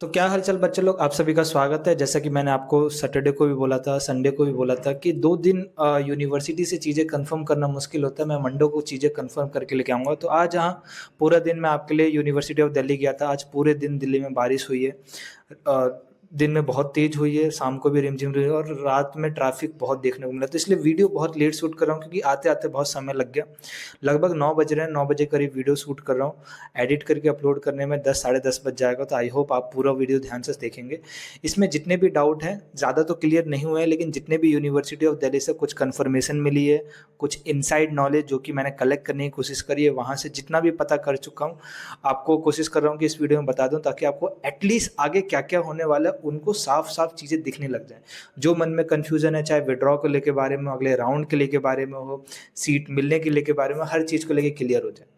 तो क्या हालचाल बच्चे लोग, आप सभी का स्वागत है। जैसा कि मैंने आपको सैटरडे को भी बोला था, संडे को भी बोला था कि 2 दिन यूनिवर्सिटी से चीज़ें कंफर्म करना मुश्किल होता है। मैं मंडे को चीज़ें कंफर्म करके लेके आऊँगा। तो आज यहाँ पूरा दिन मैं आपके लिए यूनिवर्सिटी ऑफ दिल्ली गया था। आज पूरे दिन दिल्ली में बारिश हुई है। दिन में बहुत तेज़ हुई है, शाम को भी रिमझिम रही है और रात में ट्रैफ़िक बहुत देखने को मिला। तो इसलिए वीडियो बहुत लेट शूट कर रहा हूँ क्योंकि आते-आते बहुत समय लग गया। लगभग 9 बज रहे हैं, 9 बजे करीब वीडियो शूट कर रहा हूँ। एडिट करके अपलोड करने में 10 साढ़े 10 बज जाएगा। तो आई होप आप पूरा वीडियो ध्यान से देखेंगे। इसमें जितने भी डाउट हैं, ज़्यादा तो क्लियर नहीं हुए हैं, लेकिन जितने भी यूनिवर्सिटी ऑफ दिल्ली से कुछ कन्फर्मेशन मिली है, कुछ इनसाइड नॉलेज जो कि मैंने कलेक्ट करने की कोशिश करी है, वहाँ से जितना भी पता कर चुका हूँ, आपको कोशिश कर रहा हूँ कि इस वीडियो में बता दूँ ताकि आपको एटलीस्ट आगे क्या-क्या होने वाला है, उनको साफ-साफ चीज़ें दिखने लग जाएँ। जो मन में कन्फ्यूज़न है, चाहे विथड्रॉ को लेके बारे में, अगले राउंड के लेके बारे में हो, सीट मिलने के लेके बारे में, हर चीज़ को लेके क्लियर हो जाए।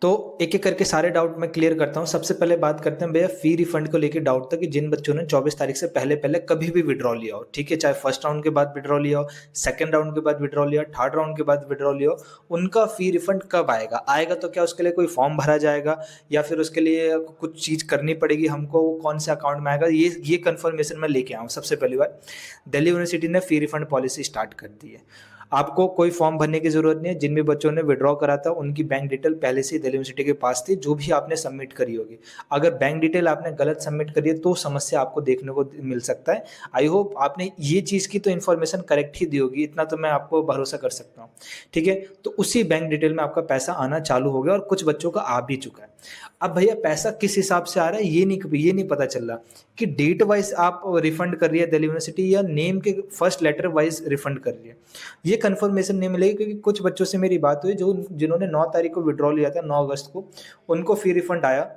तो एक-एक करके सारे डाउट मैं क्लियर करता हूँ। सबसे पहले बात करते हैं भैया फ़ी रिफंड को लेके डाउट था कि जिन बच्चों ने 24 तारीख से पहले-पहले कभी भी विथड्रॉ लिया हो, ठीक है? चाहे फर्स्ट राउंड के बाद विथड्रॉ लिया हो, सेकंड राउंड के बाद विथड्रॉ लिया, थर्ड राउंड के बाद विथड्रॉ लिया हो, उनका फ़ी रिफंड कब आएगा? आएगा तो क्या उसके लिए कोई फॉर्म भरा जाएगा या फिर उसके लिए कुछ चीज़ करनी पड़ेगी हमको? वो कौन से अकाउंट में आएगा? ये कन्फर्मेशन मैं लेके आया हूँ सबसे पहली बात। दिल्ली यूनिवर्सिटी ने फ़ी रिफंड पॉलिसी स्टार्ट कर दी है। आपको कोई फॉर्म भरने की ज़रूरत नहीं है। जिन भी बच्चों ने विथड्रॉ करा था, उनकी बैंक डिटेल पहले से ही दिल्ली यूनिवर्सिटी के पास थी, जो भी आपने सबमिट करी होगी। अगर बैंक डिटेल आपने गलत सबमिट करी है, तो समस्या आपको देखने को मिल सकता है। आई होप आपने ये चीज़ की तो इन्फॉर्मेशन करेक्ट ही दी होगी, इतना तो मैं आपको भरोसा कर सकता हूँ। ठीक है? तो उसी बैंक डिटेल में आपका पैसा आना चालू हो गया और कुछ बच्चों का आ भी चुका है। अब भैया पैसा किस हिसाब से आ रहा है, ये नहीं पता चल रहा कि डेट वाइज़ आप रिफंड कर रही है दिल्ली यूनिवर्सिटी या नेम के फर्स्ट लेटर वाइज़ रिफंड कर रही है। ये कन्फर्मेशन नहीं मिलेगी क्योंकि कुछ बच्चों से मेरी बात हुई जो जिन्होंने 9 तारीख को विथड्रॉ लिया था, 9 अगस्त को, उनको फ़ी रिफंड आया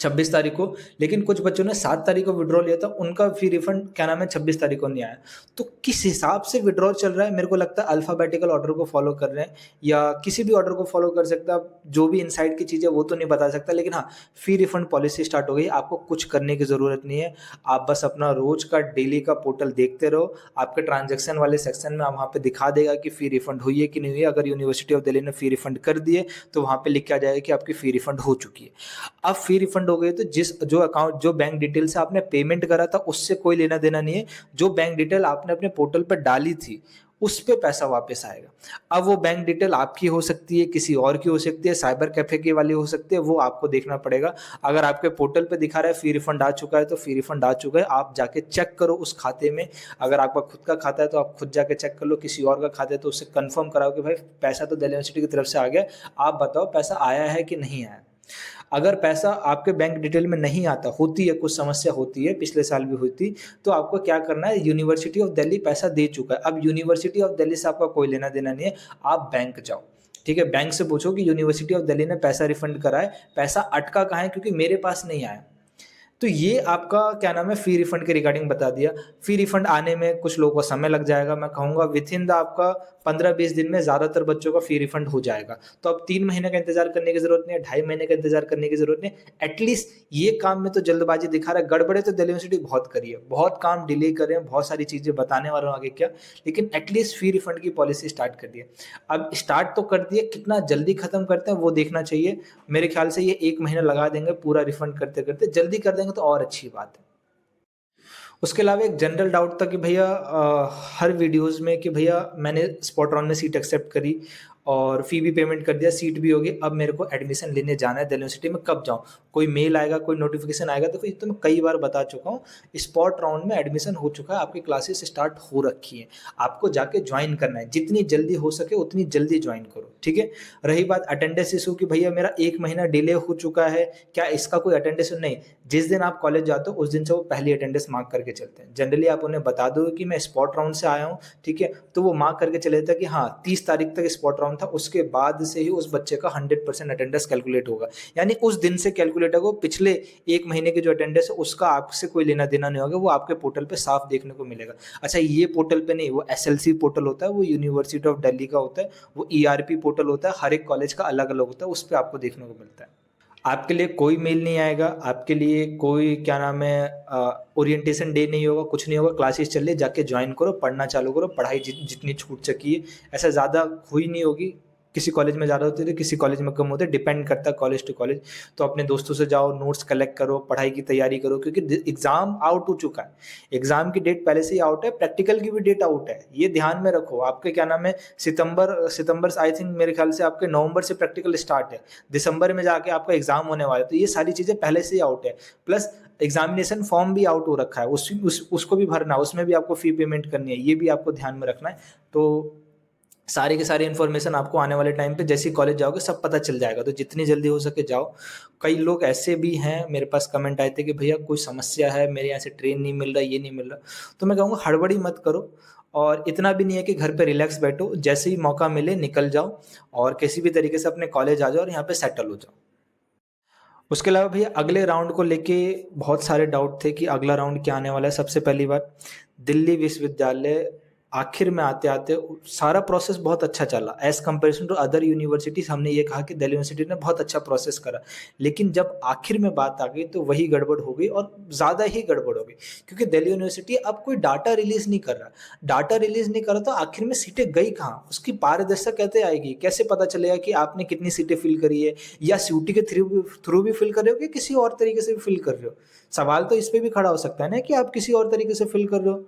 26 तारीख को, लेकिन कुछ बच्चों ने 7 तारीख को विथड्रॉ लिया था, उनका फ़ी रिफंड क्या नाम है 26 तारीख को नहीं आया। तो किस हिसाब से विथड्रॉ चल रहा है, मेरे को लगता है अल्फ़ाबेटिकल ऑर्डर को फ़ॉलो कर रहे हैं या किसी भी ऑर्डर को फ़ॉलो कर सकता है। अब जो भी इनसाइड की चीज़ है वो तो नहीं बता सकता, लेकिन हाँ, फ़ी रिफंड पॉलिसी स्टार्ट हो गई। आपको कुछ करने की ज़रूरत नहीं है। आप बस अपना रोज़ का डेली का पोर्टल देखते रहो। आपके ट्रांज़ैक्शन वाले सेक्शन में वहाँ पे दिखा देगा कि फ़ी रिफंड हुई है कि नहीं हुई है। अगर यूनिवर्सिटी ऑफ दिल्ली ने फ़ी रिफंड कर दी है, तो वहाँ पे लिख के आ जाएगा कि आपकी फ़ी रिफंड हो चुकी है। अब फ़ी रिफंड हो गई तो जो बैंक डिटेल से आपने पेमेंट करा था उससे कोई लेना-देना नहीं है। जो बैंक डिटेल आपने अपने पोर्टल पे डाली थी, उस पे पैसा वापस आएगा। अब वो बैंक डिटेल आपकी हो सकती है, किसी और की हो सकती है, साइबर कैफ़े की वाली हो सकती है, वो आपको देखना पड़ेगा। अगर आपके पोर्टल पे दिखा रहा है फ़ी रिफंड आ चुका है, तो फ़ी रिफंड आ चुका है। आप जाके चेक करो उस खाते में। अगर आपका खुद का खाता है तो आप खुद जाके चेक कर लो, किसी और का खाता है तो उससे कन्फर्म कराओ कि भाई पैसा तो दिल्ली यूनिवर्सिटी की तरफ से आ गया। आप बताओ पैसा आया है कि नहीं आया? अगर पैसा आपके बैंक डिटेल में नहीं आता, होती है कुछ समस्या होती है, पिछले साल भी हुई थी, तो आपको क्या करना है, यूनिवर्सिटी ऑफ दिल्ली पैसा दे चुका है। अब यूनिवर्सिटी ऑफ दिल्ली से आपका कोई लेना-देना नहीं है, आप बैंक जाओ, ठीक है? बैंक से पूछो कि यूनिवर्सिटी ऑफ दिल्ली ने पैसा रिफंड करा है, पैसा अटका कहाँ है क्योंकि मेरे पास नहीं आया। तो ये आपका क्या नाम है फ़ी रिफंड के रिगार्डिंग बता दिया। फ़ी रिफंड आने में कुछ लोगों को समय लग जाएगा, मैं कहूँगा विथिन द आपका 15-20 दिन में ज़्यादातर बच्चों का फ़ी रिफंड हो जाएगा। तो अब 3 महीने का इंतज़ार करने की ज़रूरत नहीं है, ढाई महीने का इंतज़ार करने की ज़रूरत नहीं है। एटलीस्ट ये काम में तो जल्दबाज़ी दिखा रहा है, गड़बड़ें तो दिल्ली यूनिवर्सिटी बहुत करी है, बहुत काम डिले करे हैं, बहुत सारी चीज़ें बताने वाला हूँ आगे क्या, लेकिन एटलीस्ट फ़ी रिफंड की पॉलिसी स्टार्ट कर दी है। अब स्टार्ट तो कर दी है, कितना जल्दी खत्म करते हैं वो देखना चाहिए। मेरे ख़्याल से ये 1 महीना लगा देंगे पूरा रिफंड करते-करते, जल्दी कर देंगे तो और अच्छी बात है। उसके अलावा एक जनरल डाउट था कि भैया हर वीडियोज़ में कि भैया मैंने स्पॉट रन में सीट एक्सेप्ट करी और फ़ी भी पेमेंट कर दिया, सीट भी हो गई, अब मेरे को एडमिशन लेने जाना है दिल्ली यूनिवर्सिटी में, कब जाऊँ? कोई मेल आएगा, कोई नोटिफ़िकेशन आएगा? तो फिर तो मैं कई बार बता चुका हूँ, स्पॉट राउंड में एडमिशन हो चुका है, आपकी क्लासेस स्टार्ट हो रखी हैं। आपको जाके जॉइन करना है, जितनी जल्दी हो सके उतनी जल्दी जॉइन करो, ठीक है? रही बात अटेंडेंस इश्यू की, भैया मेरा 1 महीना डिले हो चुका है, क्या इसका कोई अटेंडेंस नहीं, जिस दिन आप कॉलेज जाते हो उस दिन से वो पहली अटेंडेंस मार्क करके चलते हैं। जनरली आप उन्हें बता दो कि मैं स्पॉट राउंड से आया हूँ, ठीक है? तो वो मार्क करके चले जाते हैं कि हाँ 30 तारीख तक स्पॉट राउंड था, उसके बाद से ही उस बच्चे का 100% अटेंडेंस कैलकुलेट होगा। यानी उस दिन से कैलकुलेट होगा, पिछले 1 महीने की जो अटेंडेंस है उसका आपसे कोई लेना-देना नहीं होगा, वो आपके पोर्टल पे साफ देखने को मिलेगा। अच्छा, ये पोर्टल पे नहीं, वो एसएलसी पोर्टल होता है, वो यूनिवर्सिटी ऑफ दिल्ली का होता है, वो ईआरपी पोर्टल होता है, हर एक कॉलेज का अलग-अलग होता है, उस पे आपको देखने को मिलता है। आपके लिए कोई मेल नहीं आएगा, आपके लिए कोई क्या नाम है ओरिएंटेशन डे नहीं होगा, कुछ नहीं होगा, क्लासेस चल रही है, जाके जॉइन करो, पढ़ना चालू करो, पढ़ाई जितनी छूट सकी है, ऐसा ज़्यादा हुई नहीं होगी, किसी कॉलेज में ज़्यादा होते थे, किसी कॉलेज में कम होते, डिपेंड करता है कॉलेज टू कॉलेज। तो अपने दोस्तों से जाओ, नोट्स कलेक्ट करो, पढ़ाई की तैयारी करो, क्योंकि एग्ज़ाम आउट हो चुका है। एग्ज़ाम की डेट पहले से ही आउट है, प्रैक्टिकल की भी डेट आउट है। ये ध्यान में रखो। आपके क्या नाम है, सितंबर से, आई थिंक मेरे ख्याल से आपके नवंबर से प्रैक्टिकल स्टार्ट है, दिसंबर में जाके आपका एग्ज़ाम होने वाला है। तो ये सारी चीज़ें पहले से ही आउट है। प्लस एग्जामिनेशन फॉर्म भी आउट हो रखा है, उसको भी भरना, उसमें भी आपको फी पेमेंट करनी है, ये भी आपको ध्यान में रखना है। तो सारी की सारी इन्फॉर्मेशन आपको आने वाले टाइम पे जैसे ही कॉलेज जाओगे सब पता चल जाएगा, तो जितनी जल्दी हो सके जाओ। कई लोग ऐसे भी हैं, मेरे पास कमेंट आए थे कि भैया कोई समस्या है, मेरे यहाँ से ट्रेन नहीं मिल रहा, ये नहीं मिल रहा। तो मैं कहूँगा हड़बड़ी मत करो, और इतना भी नहीं है कि घर पे रिलैक्स बैठो, जैसे ही मौका मिले निकल जाओ और किसी भी तरीके से अपने कॉलेज आ जाओ और यहाँ पे सेटल हो जाओ। उसके अलावा भैया अगले राउंड को लेके बहुत सारे डाउट थे कि अगला राउंड क्या आने वाला है। सबसे पहली बात, दिल्ली विश्वविद्यालय आखिर में आते-आते सारा प्रोसेस बहुत अच्छा चला as comparison to other universities. हमने ये कहा कि दिल्ली यूनिवर्सिटी ने बहुत अच्छा प्रोसेस करा, लेकिन जब आखिर में बात आ गई तो वही गड़बड़ हो गई, और ज़्यादा ही गड़बड़ हो गई, क्योंकि दिल्ली यूनिवर्सिटी अब कोई डाटा रिलीज़ नहीं कर रहा। डाटा रिलीज़ नहीं कर रहा तो आखिर में सीटें गई कहाँ? उसकी पारदर्शिता कैसे आएगी? कैसे पता चलेगा कि आपने कितनी सीटें फिल करी है, या सीयूटी के थ्रू भी फिल कर रहे हो कि किसी और तरीके से भी फिल कर रहे हो? सवाल तो इस पे भी खड़ा हो सकता है ना कि आप किसी और तरीके से फिल कर रहे हो।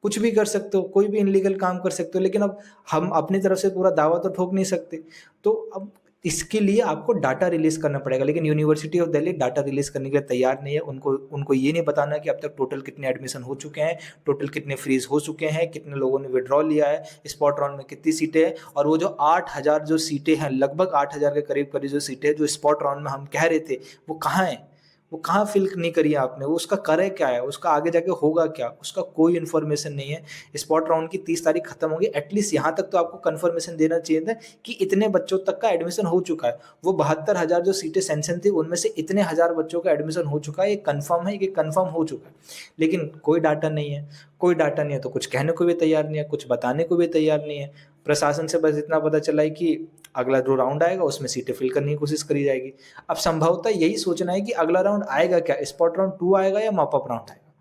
कुछ भी कर सकते हो, कोई भी इल्लीगल काम कर सकते हो, लेकिन अब हम अपनी तरफ से पूरा दावा तो ठोक नहीं सकते। तो अब इसके लिए आपको डाटा रिलीज़ करना पड़ेगा, लेकिन university of Delhi data release करने के लिए तैयार नहीं है। उनको उनको ये नहीं बताना कि अब तक टोटल कितने एडमिशन हो चुके हैं, टोटल कितने फ्रीज़ हो चुके हैं, कितने लोगों ने विथड्रॉ लिया है, स्पॉट राउंड में कितनी सीटें हैं, और वो जो 8,000 जो सीटें हैं, लगभग 8,000 के करीब-करीब जो सीटें हैं, जो स्पॉट राउंड में हम कह रहे थे, वो कहाँ हैं? वो कहाँ फ़िल नहीं करी है आपने? वो उसका करे क्या है? उसका आगे जाके होगा क्या? उसका कोई इन्फॉर्मेशन नहीं है। स्पॉट राउंड की 30 तारीख खत्म होगी, एटलीस्ट यहाँ तक तो आपको कन्फर्मेशन देना चाहिए था कि इतने बच्चों तक का एडमिशन हो चुका है। वो 72,000 जो सीटें सैंक्शन थी, उनमें से इतने हज़ार बच्चों का एडमिशन हो चुका है, ये कन्फर्म है, ये कन्फर्म हो चुका है। लेकिन कोई डाटा नहीं है, कोई डाटा नहीं है तो कुछ कहने को भी तैयार नहीं है, कुछ बताने को भी तैयार नहीं है। प्रशासन से बस इतना पता चला है कि अगला जो राउंड आएगा उसमें सीटें फिल करने की कोशिश करी जाएगी। अब संभवतः यही सोचना है कि अगला राउंड आएगा क्या? स्पॉट राउंड 2 आएगा या मॉप अप राउंड आएगा?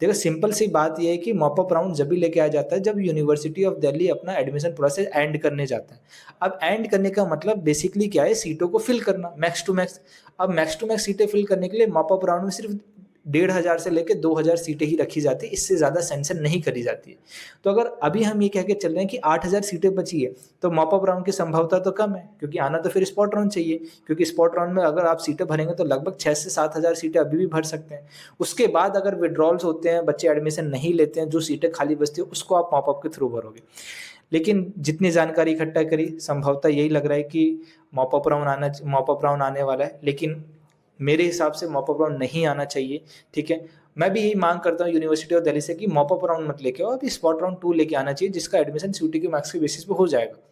देखो सिंपल सी बात ये है कि मॉप अप राउंड जब भी लेके आया जाता है जब यूनिवर्सिटी ऑफ दिल्ली अपना एडमिशन प्रोसेस एंड करने जाता है। अब एंड करने का मतलब बेसिकली क्या है? सीटों को फिल करना मैक्स टू मैक्स। अब मैक्स टू मैक्स सीटें फिल करने के लिए मॉप अप राउंड में सिर्फ 1,500 से लेके 2,000 सीटें ही रखी जाती है, इससे ज़्यादा सैंक्शन नहीं करी जाती है। तो अगर अभी हम ये कह के चल रहे हैं कि 8,000 सीटें बची है, तो मॉप अप राउंड की संभावना तो कम है, क्योंकि आना तो फिर स्पॉट राउंड चाहिए, क्योंकि स्पॉट राउंड में अगर आप सीटें भरेंगे तो लगभग 6 से 7,000 सीटें अभी भी भर सकते हैं। उसके बाद अगर विथड्रॉल्स होते हैं, बच्चे एडमिशन नहीं लेते हैं, जो सीटें खाली बचती है उसको आप मॉप अप के थ्रू भरोगे। लेकिन जितनी जानकारी इकट्ठा करी, संभवतः यही लग रहा है कि मॉप अप राउंड आने वाला है, लेकिन मेरे हिसाब से मॉप अप राउंड नहीं आना चाहिए, ठीक है? मैं भी यही माँग करता हूँ यूनिवर्सिटी ऑफ दिल्ली से कि मॉप अप राउंड मत लेके आओ, अभी स्पॉट राउंड 2 लेके आना चाहिए, जिसका एडमिशन सीयूटी के मार्क्स के बेसिस पे हो जाएगा।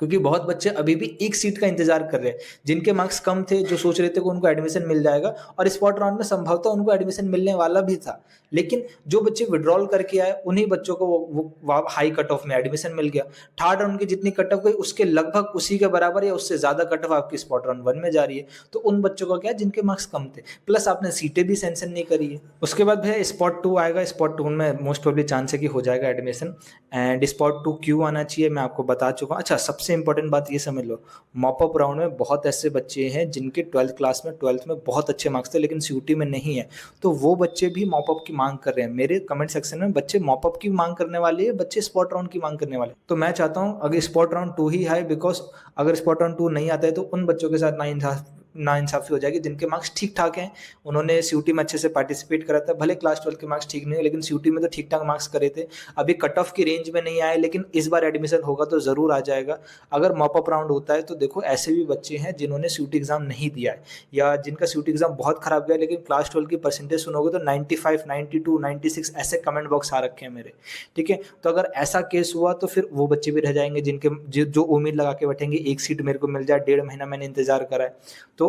क्योंकि बहुत बच्चे अभी भी एक सीट का इंतजार कर रहे हैं, जिनके मार्क्स कम थे, जो सोच रहे थे कि उनको एडमिशन मिल जाएगा, और स्पॉट राउंड में संभवतः उनको एडमिशन मिलने वाला भी था। लेकिन जो बच्चे विथड्रॉल करके आए, उन्हीं बच्चों को वो हाई कट ऑफ में एडमिशन मिल गया। थर्ड राउंड की जितनी कट ऑफ गई, उसके लगभग उसी के बराबर या उससे ज़्यादा कट ऑफ आपकी स्पॉट राउंड 1 में जा रही है। तो उन बच्चों का क्या है, जिनके मार्क्स कम थे, प्लस आपने सीटें भी सैंक्शन नहीं करी है। उसके बाद भैया स्पॉट 2 आएगा, स्पॉट 2 में मोस्ट प्रोबेबली चांस है कि हो जाएगा एडमिशन। एंड स्पॉट 2 क्यों आना चाहिए मैं आपको बता चुका हूँ। अच्छा, सबसे इंपॉर्टेंट बात ये समझ लो, मॉप अप राउंड में बहुत ऐसे बच्चे हैं जिनके 12th में बहुत अच्छे मार्क्स थे, लेकिन सीयूटी में नहीं है, तो वो बच्चे भी मॉप अप की मांग कर रहे हैं। मेरे कमेंट सेक्शन में बच्चे मॉप अप की मांग करने वाले हैं, बच्चे स्पॉट राउंड की मांग करने वाले हैं। तो मैं चाहता हूँ अगर स्पॉट राउंड 2 ही है, बिकॉज अगर स्पॉट राउंड 2 नहीं आता है तो उन बच्चों के साथ नाइंसाफ़ी हो जाएगी जिनके मार्क्स ठीक-ठाक हैं। उन्होंने सीयूटी में अच्छे से पार्टिसिपेट करा था, भले क्लास 12 के मार्क्स ठीक नहीं है, लेकिन सीयूटी में तो ठीक-ठाक मार्क्स करे थे। अभी कट ऑफ की रेंज में नहीं आए, लेकिन इस बार एडमिशन होगा तो ज़रूर आ जाएगा। अगर मॉप अप राउंड होता है तो देखो ऐसे भी बच्चे हैं जिन्होंने सीयूटी एग्ज़ाम नहीं दिया है, या जिनका सीयूटी एग्ज़ाम बहुत खराब गया, लेकिन क्लास 12 की परसेंटेज सुनोगे तो 95, 92, 96 ऐसे कमेंट बॉक्स आ रखे हैं मेरे, ठीक है? तो अगर ऐसा केस हुआ तो फिर वो बच्चे भी रह जाएँगे जो उम्मीद लगा के बैठेंगे, एक सीट मेरे को मिल जाए, 1.5 महीना मैंने इंतज़ार करा है। तो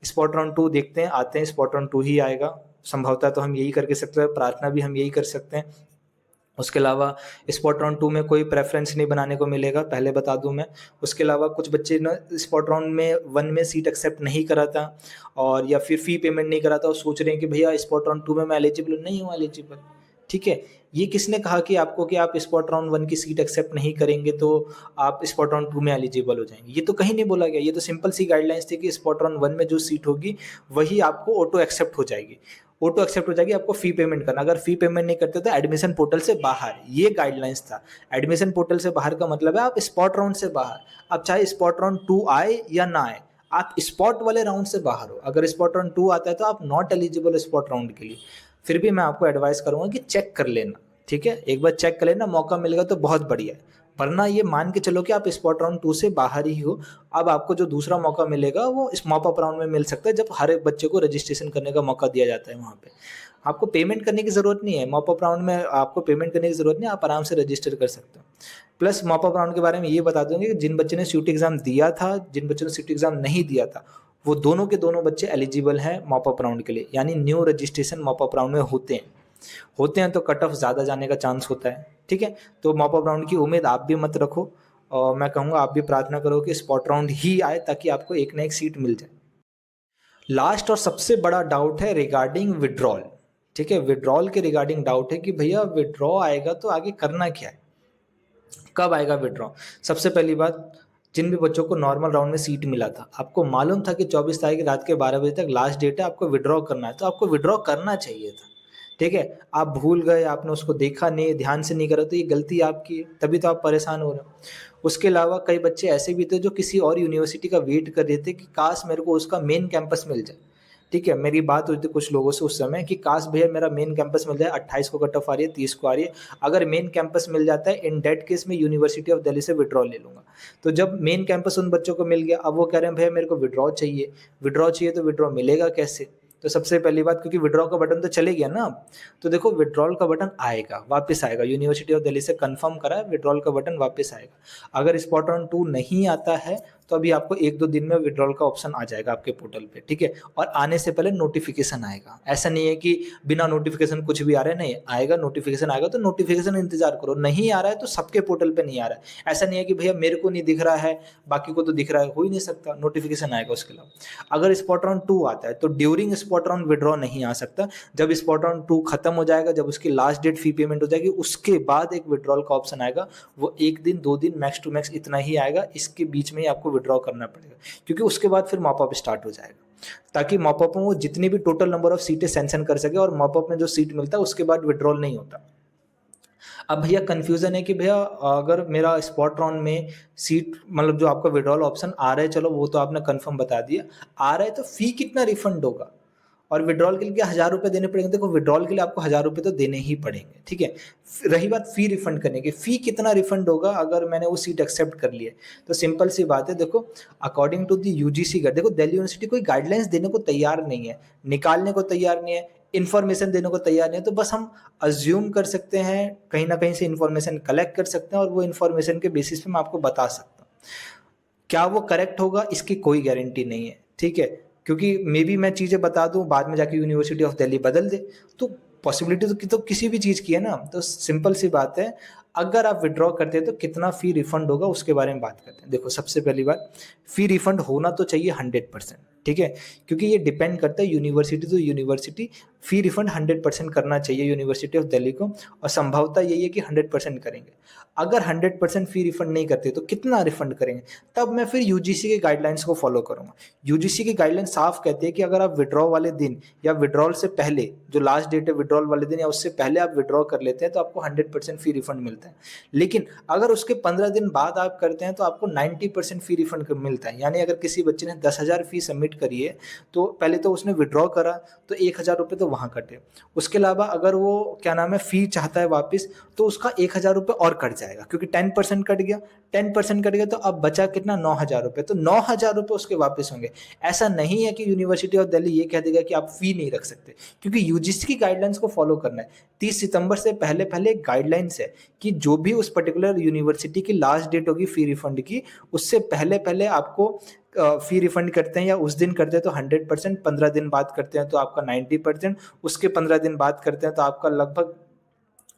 स्पॉट राउंड 2 देखते हैं, आते हैं, स्पॉट राउंड 2 ही आएगा। संभवतः तो हम यही करके सकते हैं, प्रार्थना भी हम यही कर सकते हैं। उसके अलावा स्पॉट राउंड 2 में कोई प्रेफ़रेंस नहीं बनाने को मिलेगा, पहले बता दूँ मैं। उसके अलावा कुछ बच्चे ना स्पॉट राउंड में 1 में सीट एक्सेप्ट नहीं करा था, और या फिर फ़ी पेमेंट नहीं करा था, और सोच रहे हैं कि भैया स्पॉट राउंड 2 में मैं एलिजिबल हूँ, नहीं हूँ एलिजिबल। ठीक है? ये किसने कहा कि आपको कि आप स्पॉट राउंड 1 की सीट एक्सेप्ट नहीं करेंगे तो आप स्पॉट राउंड 2 में एलिजिबल हो जाएँगे। ये तो कहीं नहीं बोला गया, ये तो सिंपल सी गाइडलाइंस थी कि स्पॉट राउंड 1 में जो सीट होगी वही आपको ऑटो एक्सेप्ट हो जाएगी। ऑटो एक्सेप्ट हो जाएगी, आपको फ़ी पेमेंट करना, अगर फ़ी पेमेंट नहीं करते तो एडमिशन पोर्टल से बाहर, ये गाइडलाइंस था। एडमिशन पोर्टल से बाहर का मतलब है आप स्पॉट राउंड से बाहर। अब चाहे स्पॉट राउंड 2 आए या ना आए, आप स्पॉट वाले राउंड से बाहर हो। अगर स्पॉट राउंड 2 आता है तो आप नॉट एलिजिबल स्पॉट राउंड के लिए। फिर भी मैं आपको एडवाइस करूँगा कि चेक कर लेना, ठीक है? एक बार चेक कर लेना, मौका मिलेगा तो बहुत बढ़िया है। वरना ये मान के चलो कि आप स्पॉट राउंड 2 से बाहर ही हो। अब आपको जो दूसरा मौका मिलेगा वो इस मॉप अप राउंड में मिल सकता है, जब हर एक बच्चे को रजिस्ट्रेशन करने का मौका दिया जाता है वहाँ पे। आपको पेमेंट करने की ज़रूरत नहीं है, मॉप अप राउंड में आपको पेमेंट करने की ज़रूरत नहीं है, आप आराम से रजिस्टर कर सकते हो। प्लस मॉप अप राउंड के बारे में ये बता दूँगी कि जिन बच्चे ने सीयूटी एग्ज़ाम दिया था, जिन बच्चों ने सीयूटी एग्ज़ाम नहीं दिया था, वो दोनों के दोनों बच्चे एलिजिबल हैं मॉप अप राउंड के लिए, यानी new registration mop up round में होते हैं तो कट ऑफ ज़्यादा जाने का चांस होता है, ठीक है? तो मॉप अप राउंड की उम्मीद आप भी मत रखो और मैं कहूँगा आप भी प्रार्थना करो कि स्पॉट राउंड ही आए ताकि आपको एक ना एक सीट मिल जाए। लास्ट और सबसे बड़ा डाउट है रिगार्डिंग विथड्रॉल, ठीक है? विथड्रॉल के रिगार्डिंग डाउट है कि भैया विथड्रॉ आएगा तो आगे करना क्या है? कब आएगा विथड्रॉ? सबसे पहली बात, जिन भी बच्चों को नॉर्मल राउंड में सीट मिला था, आपको मालूम था कि 24 तारीख रात के 12 बजे तक लास्ट डेट है, आपको विथड्रॉ करना है, तो आपको विथड्रॉ करना चाहिए था, ठीक है? आप भूल गए, आपने उसको देखा नहीं, ध्यान से नहीं करा, तो ये गलती आपकी है, तभी तो आप परेशान हो रहे हो। उसके अलावा कई बच्चे ऐसे भी थे जो किसी और यूनिवर्सिटी का वेट कर रहे थे कि काश मेरे को उसका मेन कैंपस मिल जाए, ठीक है? मेरी बात हुई थी कुछ लोगों से उस समय कि काश भैया मेरा मेन कैंपस मिल जाए, 28 को कट ऑफ आ रही है, 30 को आ रही है, अगर मेन कैंपस मिल जाता है इन दैट केस मैं यूनिवर्सिटी ऑफ दिल्ली से विथड्रॉ ले लूँगा। तो जब मेन कैंपस उन बच्चों को मिल गया, अब वो कह रहे हैं भैया मेरे को विथड्रॉ चाहिए तो विथड्रॉ मिलेगा कैसे? तो सबसे पहली बात, क्योंकि विथड्रॉ का बटन तो चले गया ना अब, तो देखो विथड्रॉल का बटन आएगा, वापस आएगा, यूनिवर्सिटी ऑफ दिल्ली से कन्फर्म करा है, विथड्रॉल का बटन वापस आएगा। अगर स्पॉट ऑन 2 नहीं आता है तो अभी आपको 1-2 दिन में विथड्रॉल का ऑप्शन आ जाएगा आपके पोर्टल पे, ठीक है? और आने से पहले नोटिफ़िकेशन आएगा। ऐसा नहीं है कि बिना नोटिफ़िकेशन कुछ भी आ रहा है, नहीं, आएगा नोटिफ़िकेशन आएगा तो नोटिफ़िकेशन इंतज़ार करो। नहीं आ रहा है तो सबके पोर्टल पे नहीं आ रहा है। ऐसा नहीं है कि भैया मेरे को नहीं दिख रहा है, बाकी को तो दिख रहा है, हो ही नहीं सकता, नोटिफ़िकेशन आएगा उसके अलावा। अगर स्पॉट राउंड 2 आता है तो ड्यूरिंग स्पॉट राउंड विथड्रॉ नहीं आ सकता। जब स्पॉट राउंड 2 खत्म हो जाएगा, जब उसकी लास्ट डेट फी पेमेंट हो जाएगी, उसके बाद एक विथड्रॉल का ऑप्शन आएगा। वो 1 दिन, 2 दिन मैक्स टू मैक्स इतना ही आएगा, इसके बीच में ही आपको विथड्रॉ करना पड़ेगा, क्योंकि उसके बाद फिर मॉप अप स्टार्ट हो जाएगा। ताकि मॉप अप में वो जितनी भी टोटल नंबर ऑफ सीटें सैंक्शन कर सके और मॉप अप में जो सीट मिलता है उसके बाद विथड्रॉल नहीं होता। अब भैया कन्फ्यूज़न है कि भैया अगर मेरा स्पॉट राउंड में सीट मतलब जो आपका विथड्रॉल ऑप्शन आ रहा है, चलो वो तो आपने कन्फर्म बता दिया, आ रहा है तो फ़ी कितना रिफंड होगा? और विथड्रॉल के लिए क्या ₹1000 देने पड़ेंगे? देखो विथड्रॉल के लिए आपको ₹1000 तो देने ही पड़ेंगे, ठीक है? रही बात फ़ी रिफंड करने की, फ़ी कितना रिफंड होगा अगर मैंने वो सीट एक्सेप्ट कर ली है? तो सिंपल सी बात है, देखो according to the UGC guide, देखो दिल्ली यूनिवर्सिटी कोई गाइडलाइंस देने को तैयार नहीं है, निकालने को तैयार नहीं है, इन्फॉर्मेशन देने को तैयार नहीं है, तो बस हम अज़्यूम कर सकते हैं, कहीं न कहीं से इन्फॉर्मेशन कलेक्ट कर सकते हैं और वो इन्फॉर्मेशन के बेसिस पे मैं आपको बता सकता हूँ। क्या वो करेक्ट होगा इसकी कोई गारंटी नहीं है, ठीक है? क्योंकि मेबी मैं चीज़ें बता दूँ बाद में जाके यूनिवर्सिटी ऑफ दिल्ली बदल दे, तो पॉसिबिलिटी तो किसी भी चीज़ की है ना। तो सिंपल सी बात है, अगर आप विथड्रॉ करते हैं तो कितना फ़ी रिफंड होगा उसके बारे में बात करते हैं। देखो सबसे पहली बात, फ़ी रिफंड होना तो चाहिए 100%, ठीक है? क्योंकि ये डिपेंड करता है university to university, fee refund 100% करना चाहिए यूनिवर्सिटी ऑफ दिल्ली को और संभवतः यही है कि 100% करेंगे। अगर 100% फ़ी रिफंड नहीं करते तो कितना रिफंड करेंगे? तब मैं फिर यूजीसी के गाइडलाइंस को फॉलो करूँगा। यूजीसी की गाइडलाइन साफ कहती है कि अगर आप विथड्रॉ वाले दिन या विथड्रॉल से पहले, जो लास्ट डेट है विथड्रॉल वाले दिन या उससे पहले आप विथड्रॉ कर लेते हैं तो आपको 100% फ़ी रिफंड मिलता है। लेकिन अगर उसके 15 दिन बाद आप करते हैं तो आपको 90% फ़ी रिफंड मिलता है। यानी अगर किसी बच्चे ने 10,000 फ़ी सबमिट करी है, तो पहले तो उसने विथड्रॉ करा तो ₹1000 तो वहाँ कटे। उसके अलावा अगर वो क्या नाम है फ़ी चाहता है वापस, तो उसका ₹1000 और कट जाएगा, क्योंकि 10% कट गया, 10% कट गया तो अब बचा कितना, ₹9000, तो ₹9000 उसके वापस होंगे। ऐसा नहीं है कि यूनिवर्सिटी ऑफ दिल्ली ये कह देगा कि आप फ़ी नहीं रख सकते, क्योंकि यूजीसी की गाइडलाइंस को फॉलो करना है। 30 सितंबर से पहले एक गाइडलाइंस है कि जो भी उस पर्टिकुलर यूनिवर्सिटी की लास्ट डेट होगी फ़ी रिफंड की, उससे पहले आपको फ़ी रिफंड करते हैं या उस दिन करते हैं तो 100%, 15 दिन बाद करते हैं तो आपका 90%, उसके 15 दिन बाद करते हैं तो आपका लगभग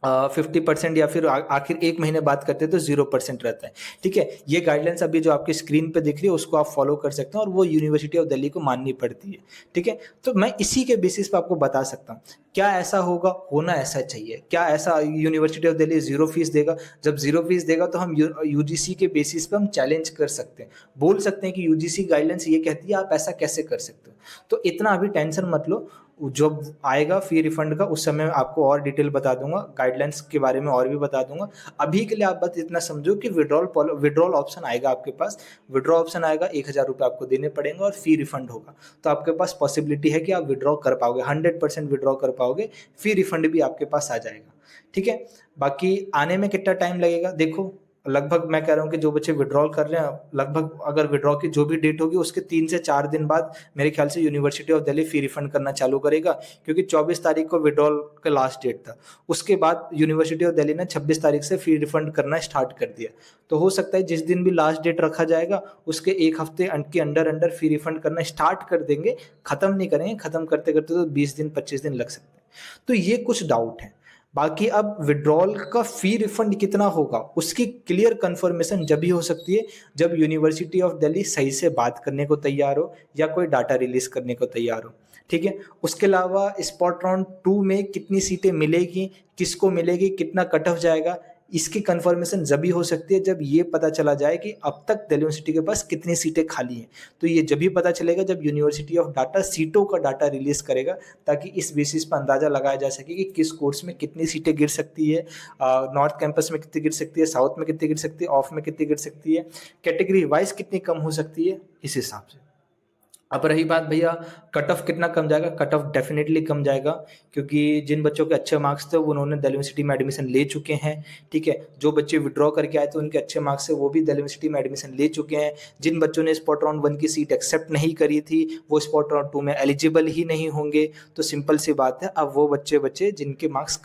50% या फिर आखिर 1 महीने बाद करते हैं तो 0% रहता है, ठीक है? ये गाइडलाइंस अभी जो आपकी स्क्रीन पे दिख रही है उसको आप फॉलो कर सकते हैं और वो यूनिवर्सिटी ऑफ दिल्ली को माननी पड़ती है, ठीक है? तो मैं इसी के बेसिस पे आपको बता सकता हूँ। क्या ऐसा होगा? होना ऐसा चाहिए। क्या ऐसा यूनिवर्सिटी ऑफ दिल्ली 0 फीस देगा? जब 0 फीस देगा तो हम यूजीसी के बेसिस पे हम चैलेंज कर सकते हैं। बोल सकते हैं कि यूजीसी गाइडलाइंस ये कहती है, आप ऐसा कैसे कर सकते हो? तो इतना अभी टेंशन मत लो, जब आएगा फ़ी रिफ़ंड का उस समय मैं आपको और डिटेल बता दूँगा, गाइडलाइंस के बारे में और भी बता दूँगा। अभी के लिए आप बस इतना समझो कि विथड्रॉल ऑप्शन आएगा आपके पास, विथड्रॉ ऑप्शन आएगा, ₹1000 आपको देने पड़ेंगे और फ़ी रिफ़ंड होगा। तो आपके पास पॉसिबिलिटी है कि आप विथड्रॉ कर पाओगे, 100% विथड्रॉ कर पाओगे, फ़ी रिफ़ंड भी आपके पास आ जाएगा, ठीक है? बाकी आने में कितना टाइम लगेगा? देखो, लगभग मैं कह रहा हूँ कि जो बच्चे विथड्रॉल कर रहे हैं, लगभग अगर विथड्रॉ की जो भी डेट होगी उसके 3 से 4 दिन बाद मेरे ख्याल से university of Delhi fee refund करना चालू करेगा, क्योंकि 24 तारीख को विथड्रॉल का लास्ट डेट था। उसके बाद यूनिवर्सिटी ऑफ दिल्ली ने 26 तारीख से फ़ी रिफ़ंड करना स्टार्ट कर दिया। तो हो सकता है जिस दिन भी लास्ट डेट रखा जाएगा, उसके 1 हफ्ते के अंडर-अंडर फ़ी रिफ़ंड करना स्टार्ट कर देंगे, खत्म नहीं करेंगे, खत्म करते-करते तो 20 दिन, 25 दिन लग सकते हैं। तो ये कुछ डाउट हैं। बाकी अब विथड्रॉल का फ़ी रिफ़ंड कितना होगा, उसकी क्लियर कन्फर्मेशन जभी हो सकती है, जब यूनिवर्सिटी ऑफ दिल्ली सही से बात करने को तैयार हो या कोई डाटा रिलीज़ करने को तैयार हो, ठीक है? उसके अलावा स्पॉट राउंड 2 में कितनी सीटें मिलेगी, किसको मिलेगी, कितना कट ऑफ जाएगा, इसकी कन्फर्मेशन जभी हो सकती है जब ये पता चला जाए कि अब तक दिल्ली यूनिवर्सिटी के पास कितनी सीटें खाली हैं। तो ये जभी पता चलेगा जब यूनिवर्सिटी ऑफ डाटा सीटों का डाटा रिलीज़ करेगा, ताकि इस बेसिस पे अंदाज़ा लगाया जा सके कि किस कोर्स में कितनी सीटें गिर सकती है, नॉर्थ कैंपस में कितनी गिर सकती है, साउथ में कितनी गिर सकती है, ऑफ में कितनी गिर सकती है, कैटेगरी वाइज़ कितनी कम हो सकती है, इस हिसाब से। अब रही बात भैया कट ऑफ कितना कम जाएगा, कट ऑफ डेफ़िनेटली कम जाएगा, क्योंकि जिन बच्चों के अच्छे मार्क्स थे वो उन्होंने दिल्ली यूनिवर्सिटी में एडमिशन ले चुके हैं, ठीक है? जो बच्चे विथड्रॉ करके आए थे उनके अच्छे मार्क्स से वो भी दिल्ली यूनिवर्सिटी में एडमिशन ले चुके हैं। जिन बच्चों ने स्पॉट राउंड 1 की सीट एक्सेप्ट नहीं करी थी, वो स्पॉट राउंड 2 में एलिजिबल ही नहीं होंगे। तो सिंपल सी बात है, अब वो बच्चे बचे जिनके मार्क्स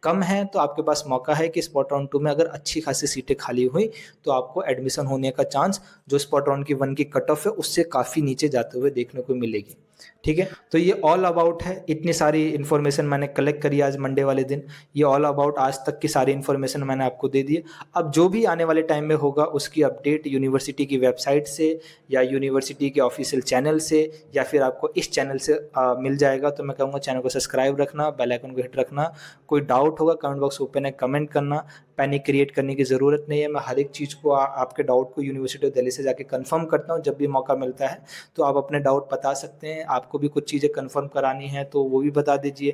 कम हैं तो आपके पास मौका है कि स्पॉट राउंड 2 में अगर अच्छी खासी सीटें खाली हुई, तो आपको एडमिशन होने का चांस जो स्पॉट राउंड की 1 की कट ऑफ है उससे काफ़ी नीचे जाते हुए देखने को मिलेगी, ठीक है? तो ये ऑल अबाउट है, इतनी सारी इन्फॉर्मेशन मैंने कलेक्ट करी आज मंडे वाले दिन, ये ऑल अबाउट आज तक की सारी इन्फॉर्मेशन मैंने आपको दे दी है। अब जो भी आने वाले टाइम में होगा उसकी अपडेट यूनिवर्सिटी की वेबसाइट से या यूनिवर्सिटी के ऑफिशियल चैनल से या फिर आपको इस चैनल से मिल जाएगा। तो मैं कहूँगा चैनल को सब्सक्राइब रखना, बेल आइकन को हिट रखना। कोई डाउट होगा कमेंट बॉक्स ओपन है, कमेंट करना। पैनिक क्रिएट करने की ज़रूरत नहीं है, मैं हर एक चीज़ को आपके डाउट को यूनिवर्सिटी ऑफ दिल्ली से जाके कन्फर्म करता हूँ जब भी मौका मिलता है। तो आप अपने डाउट बता सकते हैं, आपको भी कुछ चीज़ें कन्फर्म करानी है तो वो भी बता दीजिए।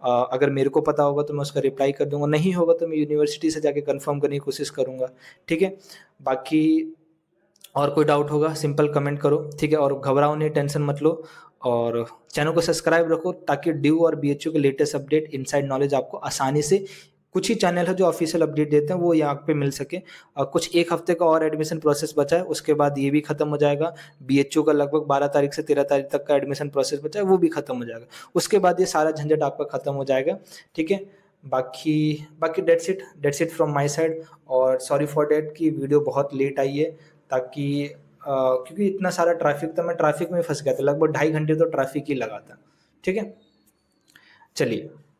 अगर मेरे को पता होगा तो मैं उसका रिप्लाई कर दूँगा, नहीं होगा तो मैं यूनिवर्सिटी से जाके कन्फर्म करने की कोशिश करूँगा, ठीक है? बाकी और कोई डाउट होगा सिंपल कमेंट करो, ठीक है? और घबराओ नहीं, टेंशन मत लो और चैनल को सब्सक्राइब रखो ताकि ड्यू और बीएचयू के लेटेस्ट अपडेट, इनसाइड नॉलेज आपको आसानी से कुछ ही चैनल है जो ऑफिशियल अपडेट देते हैं वो यहाँ पे मिल सके। कुछ 1 हफ्ते का और एडमिशन प्रोसेस बचा है, उसके बाद ये भी खत्म हो जाएगा। बीएचयू का लगभग 12 तारीख से 13 तारीख तक का एडमिशन प्रोसेस बचा है, वो भी खत्म हो जाएगा। उसके बाद ये सारा झंझट आपका खत्म हो जाएगा, ठीक है? बाकी बाकी that's it from my side और सॉरी फॉर दैट कि वीडियो बहुत लेट आई है, ताकि क्योंकि इतना सारा ट्रैफ़िक था, मैं ट्रैफ़िक में फँस गया था, लगभग ढाई घंटे तो ट्रैफ़िक ही लगा था, ठीक है? चलिए।